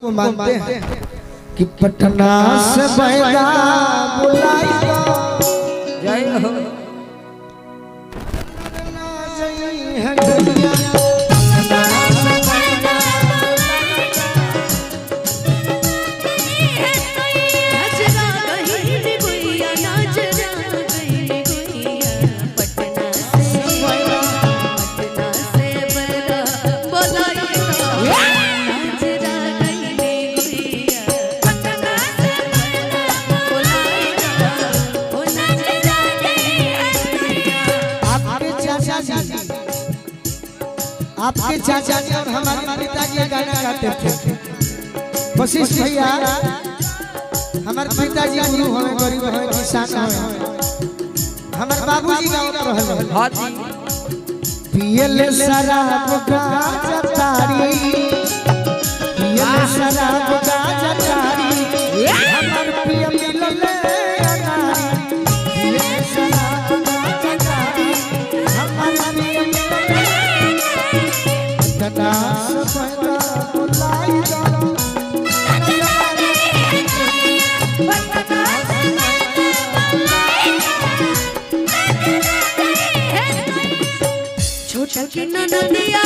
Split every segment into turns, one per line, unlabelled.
को मानते हैं कि पटना से बैदा बुलाई जय हो आपके चाचा जी और हमारे पिताजी गाना गाते थे। वशिष्ठ भैया हमारे पिताजी गुरु हमें गरीब है किसान है हमारे बाबूजी गाँव रहल हां पियले शराब गाजा तारी पियले शराब गाजा तारी हमर पिय मिलले अनारी पियले शराब गाजा तारी हमर पिय
छोटा की ननदिया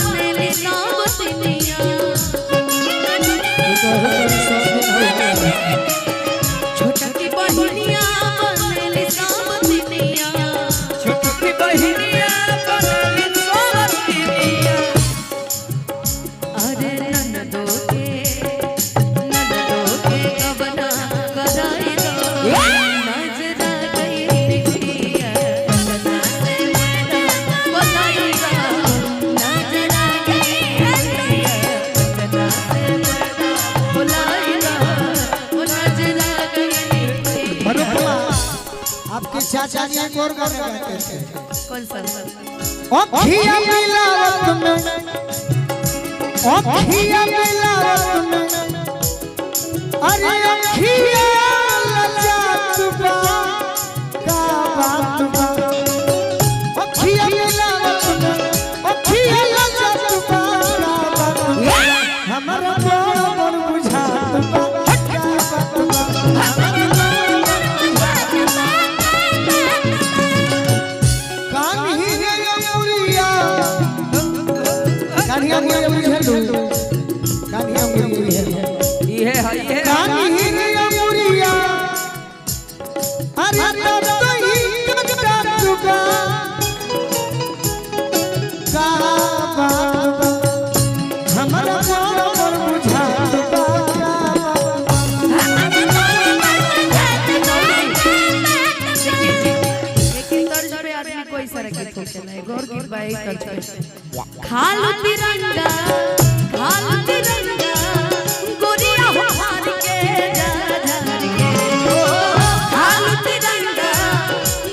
बनेली नावतिनिया छोटा की बहिनिया बनेली नावतिनिया छोटा की बहिनिया बनेली नावतिनिया अरे ननदो के कबना कदाई दो नजरा गई गुड़िया
आपके चाचा जी और गाना गाते थे।
कौन सा?
अखिया मिलावत में अखिया मिलावत में अरे अखिया लजात बा का बात बा अखिया मिलावत में अखिया लजात बा का बात बा हमरा बड़ बुझात बा का बात बा कानिया मुझे बुझलू कानिया मुझे ये है कानिया मुरिया अरे तब ही कटका चुका का बात हमरा बड़ बुझात बा
कोई सारा गीत चला है गौर गीत बाई कर खालू तिरंगा गोरिया हो हार के जा जा के खालू तिरंगा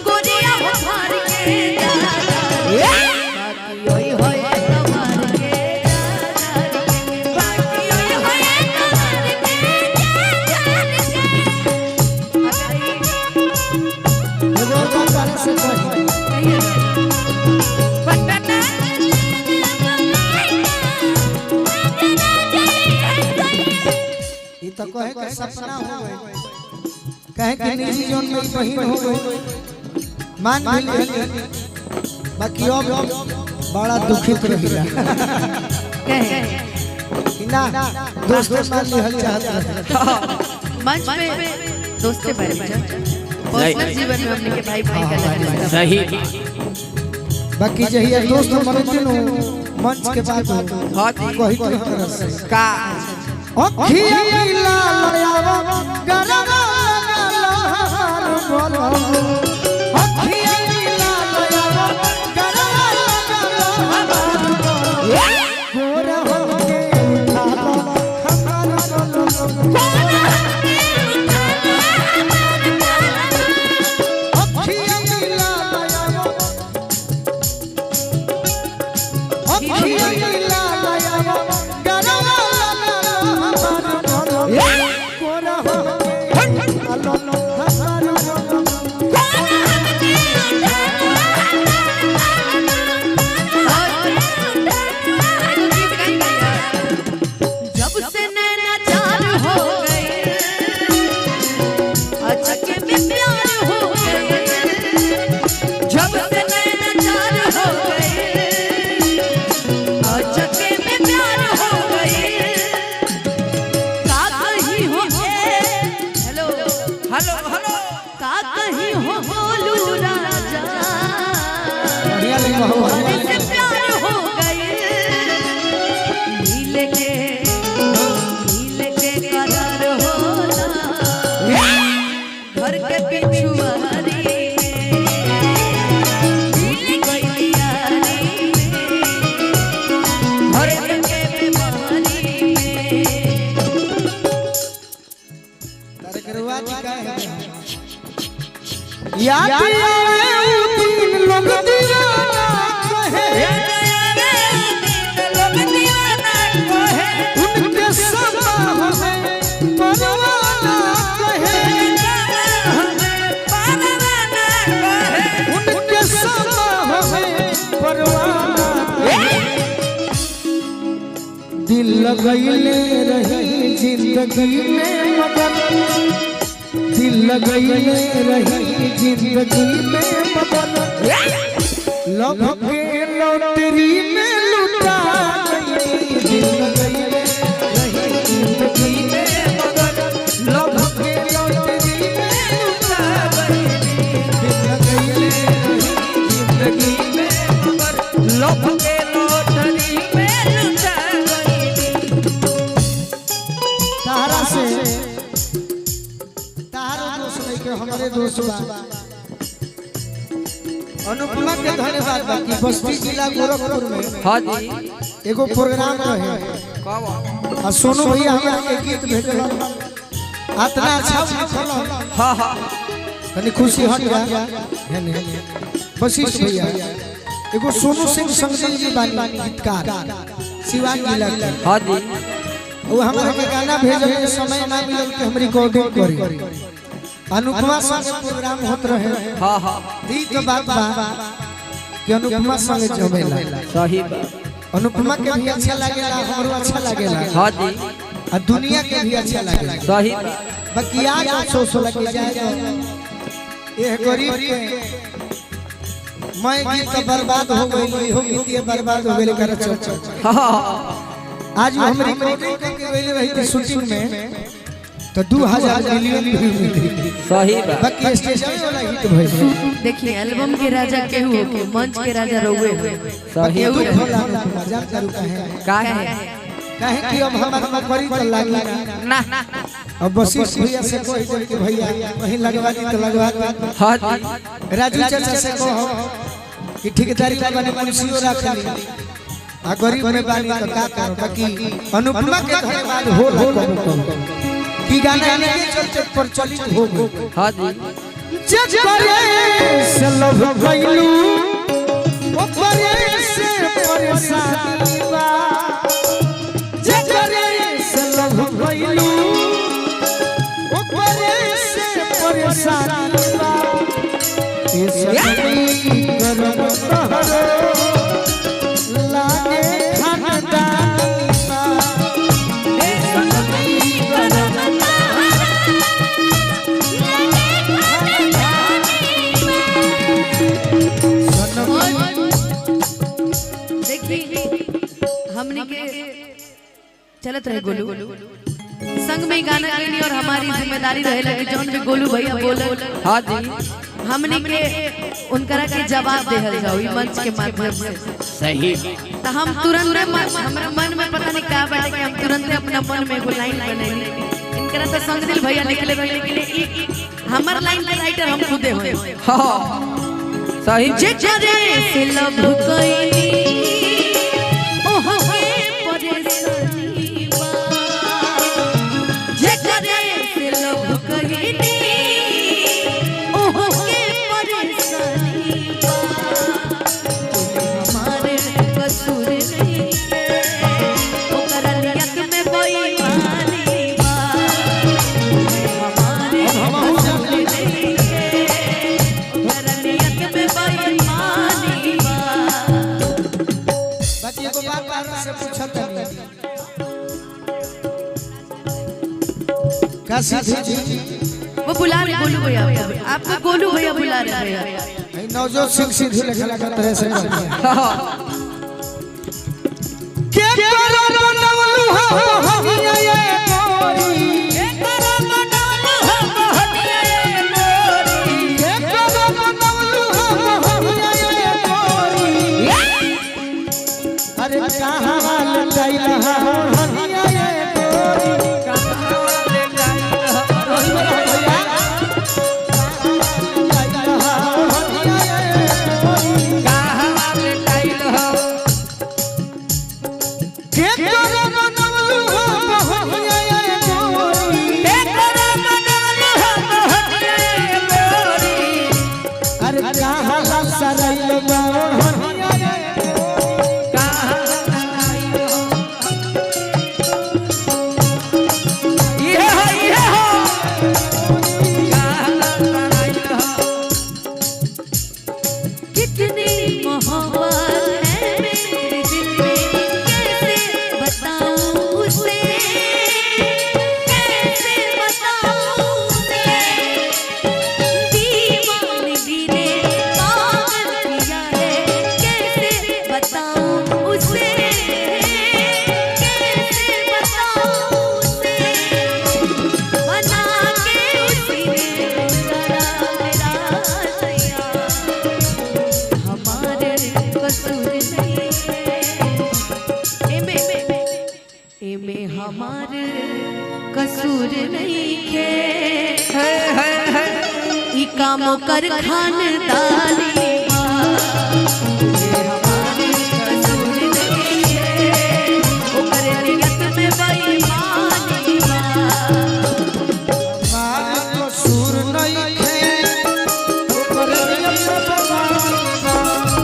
गोरिया हो हार के जा जा बाकी ओई होए कमार के जा जा बाकी ओई होए कमार के जा जा
लोगों का से तो कहे का सपना हो गए कहे कि निजी जोन में बहिन हो गई मान मिल बाकी अब बड़ा दुखित रहिला
कहे
ना दोस्तों मान लिहल चाहत
मंच पे दोस्ती बारे में पर्सनल जीवन में हमने के भाई का लगा
सही
बाकी जहिया दोस्त मनते नो मंच के बाद कही तो तरह से
का
अखिया मिला लयावा गरवा लहर बोलो अखिया मिला लयावा गरवा लहर बोलो गोरा हो के उठा लो हमारा बोलो अखिया मिला लयावा अखिया मिला लयावा गरवा कोरा हो याद आवे उ दिन लोग दीवाना कहे
लोग दीवाना कहे
उनके समा हमें परवाना कहे उनके समा हमें परवाना कहे दिल लगैले रही जिंदगी में मगर दिल लगैले रही जिंदगी में मगर लव के लॉटरी में लुटा गई दिल लगैले रही जिंदगी में मगर लव के लॉटरी में लुटा गई दिल लगैले रही जिंदगी में मगर लव के लॉटरी में लुटा गई तारा से हमारे दोस्त बा अनुपमा के धन्यवाद बाकी बस्ती जिला गोरखपुर में
हां जी
एगो प्रोग्राम रहे
कब
आ सोनू भैया हमरा के गीत भेजल इतना अच्छा लिखल
हां हां
तनी खुशी हट गया है ने वशिष्ठ भैया एगो सोनू सिंह संगदिल जी बानी गीतकार सिवान जिला के
हां जी
वो हमरा के गाना भेजल के समय ना मिलल के हम रिकॉर्डिंग करी अनुपमा संग प्रोग्राम होत रहे
हां हां
दी तो बात बा कि अनुपमा संग जमेला
सही बात
अनुपमा के भी अच्छा लागेला हमरो अच्छा लागेला
हां जी
और दुनिया के भी अच्छा लागेला
सही बात
बाकी आज अफसोस लगे जाए ये गरीब के मैं गीत बर्बाद हो गई हो गीत बर्बाद हो गई कर चल
हां
आज हम रिकॉर्डिंग करके गइले रही थी शूटिंग में तो 2000 मिलियन व्यू मिली
सही बात
बाकी स्टेज वाला हिट भइल
देखिए एल्बम के राजा केहू के मंच के राजा रहुए
सही
केहू होला मजाक करू काहे कि अब हमार नौकरी तो लागी
ना
अब वशिष्ठ भैया से कह दे कि भैया कहीं लगवा दी तो लगवा दी
हां जी
राजू चाचा से कहो कि ठेकेदारी का बने कुर्सियों रख ली आ गरीब में बानी तो का करो बाकी अनुपमा के धन्यवाद हो की गाना के चलते प्रचलित हो गए
हां जी
जग करे से लव गइलू ओ करे से परेशानी बा जग करे से लव गइलू ओ करे से परेशानी बा ए सजनी करम तहरो लागे खानदानी बा ए सजनी करम
हमने के चलत रहे गोलू संग में गाना गईनी और हमारी जिम्मेदारी रहे लगे जौन भी गोलू भैया बोले
हां जी
हमने के उनकरा के जवाब देहल जाओ ई मंच के माध्यम से
सही
तो हम तुरंत हमरा मन में पता नहीं का बाटे कि हम तुरंत अपना मन में एगो लाइन बनैली इनकरा तो संगदिल भैया लिखले बने कि हमर लाइन के राइटर हम खुदे होए
हां सही
जे करे से लव कइनी ओह के परेशानी बा जे करे से लव कइनी ओह के परेशानी बा हमारे कसूर नहीं ओकर नियत में बेईमानी बा हमारे कसूर नहीं ओकर नियत में बेईमानी बा
बाकी एगो बात तारा से पूछत हनी का सीधी जी
वो बुला रहे गोलू भैया आपको गोलू भैया बुला रहे हैं
नवजोत सिंह सीधी लिखा लगा तरह से के करो बनवलू हम ये गोरी के करो बनवलू हम ये गोरी के करो बनवलू हम ये गोरी अरे कहां हाल जाइला हम ये गोरी
कसूर नहीं खे ई काम कर खानदानी हमारी कसूर नहीं खे ओकर नियत में बेईमानी
कसूर नहीं है ओकर नियत में बेईमानी